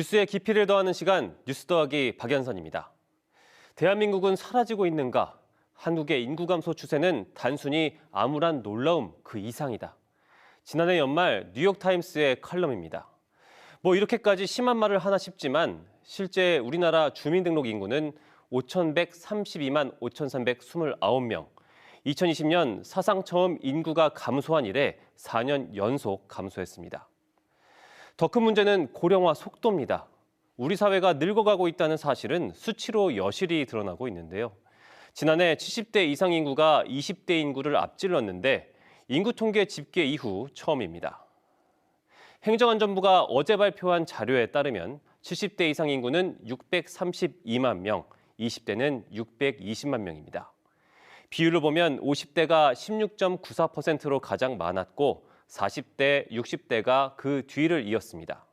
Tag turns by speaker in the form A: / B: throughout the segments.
A: 뉴스의 깊이를 더하는 시간, 뉴스 더하기 박연선입니다. 대한민국은 사라지고 있는가? 한국의 인구 감소 추세는 단순히 암울한 놀라움 그 이상이다. 지난해 연말 뉴욕타임스의 칼럼입니다. 뭐 이렇게까지 심한 말을 하나 싶지만 실제 우리나라 주민등록 인구는 5,132만 5,329명. 2020년 사상 처음 인구가 감소한 이래 4년 연속 감소했습니다. 더 큰 문제는 고령화 속도입니다. 우리 사회가 늙어가고 있다는 사실은 수치로 여실히 드러나고 있는데요. 지난해 70대 이상 인구가 20대 인구를 앞질렀는데 인구 통계 집계 이후 처음입니다. 행정안전부가 어제 발표한 자료에 따르면 70대 이상 인구는 632만 명, 20대는 620만 명입니다. 비율로 보면 50대가 16.94%로 가장 많았고 40대, 60대가 그 뒤를 이었습니다.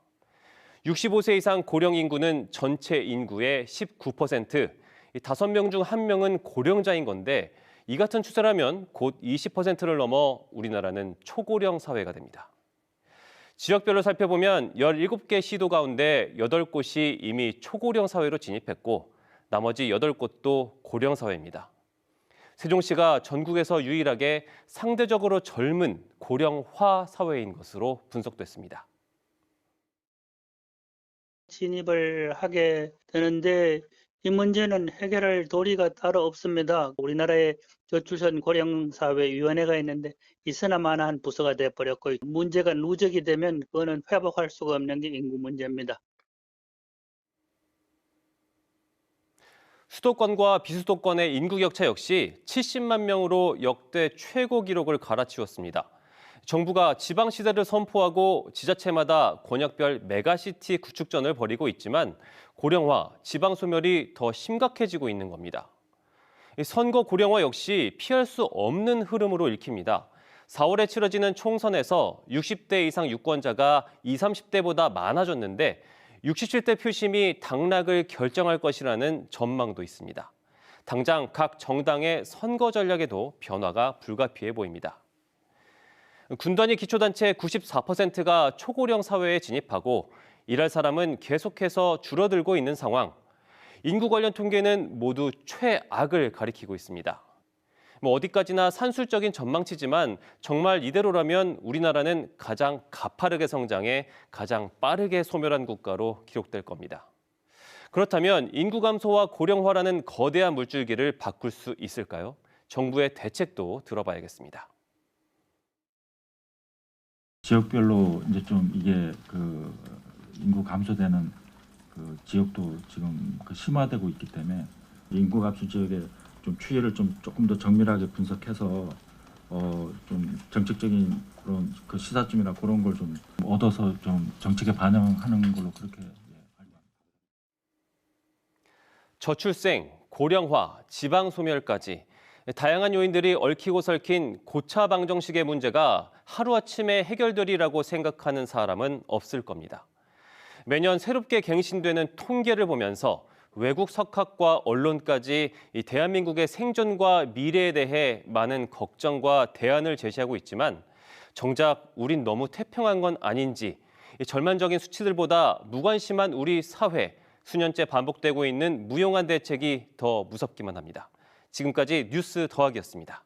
A: 65세 이상 고령 인구는 전체 인구의 19%, 5명 중 1명은 고령자인 건데 이 같은 추세라면 곧 20%를 넘어 우리나라는 초고령 사회가 됩니다. 지역별로 살펴보면 17개 시도 가운데 8곳이 이미 초고령 사회로 진입했고 나머지 8곳도 고령 사회입니다. 세종시가 전국에서 유일하게 상대적으로 젊은 고령화 사회인 것으로 분석됐습니다.
B: 진입을 하게 되는데 이 문제는 해결할 도리가 따로 없습니다. 우리나라에 저출산 고령사회위원회가 있는데 있으나마나한 부서가 돼버렸고 문제가 누적이 되면 그거는 회복할 수가 없는 게 인구 문제입니다.
A: 수도권과 비수도권의 인구 격차 역시 70만 명으로 역대 최고 기록을 갈아치웠습니다. 정부가 지방시대를 선포하고 지자체마다 권역별 메가시티 구축전을 벌이고 있지만 고령화, 지방소멸이 더 심각해지고 있는 겁니다. 선거 고령화 역시 피할 수 없는 흐름으로 읽힙니다. 4월에 치러지는 총선에서 60대 이상 유권자가 20, 30대보다 많아졌는데 67대 표심이 당락을 결정할 것이라는 전망도 있습니다. 당장 각 정당의 선거 전략에도 변화가 불가피해 보입니다. 군단위 기초단체 94%가 초고령 사회에 진입하고 일할 사람은 계속해서 줄어들고 있는 상황. 인구 관련 통계는 모두 최악을 가리키고 있습니다. 어디까지나 산술적인 전망치지만 정말 이대로라면 우리나라는 가장 가파르게 성장해 가장 빠르게 소멸한 국가로 기록될 겁니다. 그렇다면 인구 감소와 고령화라는 거대한 물줄기를 바꿀 수 있을까요? 정부의 대책도 들어봐야겠습니다.
C: 지역별로 이제 좀 이게 그 인구 감소되는 그 지역도 지금 심화되고 있기 때문에 인구 감소 지역에 좀 추이를 조금 더 정밀하게 분석해서 좀 정책적인 그런 그 시사점이나 그런 걸 좀 얻어서 좀 정책에 반영하는 걸로 그렇게
A: 저출생, 고령화, 지방 소멸까지 다양한 요인들이 얽히고 설킨 고차 방정식의 문제가 하루아침에 해결되리라고 생각하는 사람은 없을 겁니다. 매년 새롭게 갱신되는 통계를 보면서 외국 석학과 언론까지 이 대한민국의 생존과 미래에 대해 많은 걱정과 대안을 제시하고 있지만 정작 우린 너무 태평한 건 아닌지 절망적인 수치들보다 무관심한 우리 사회, 수년째 반복되고 있는 무용한 대책이 더 무섭기만 합니다. 지금까지 뉴스 더하기였습니다.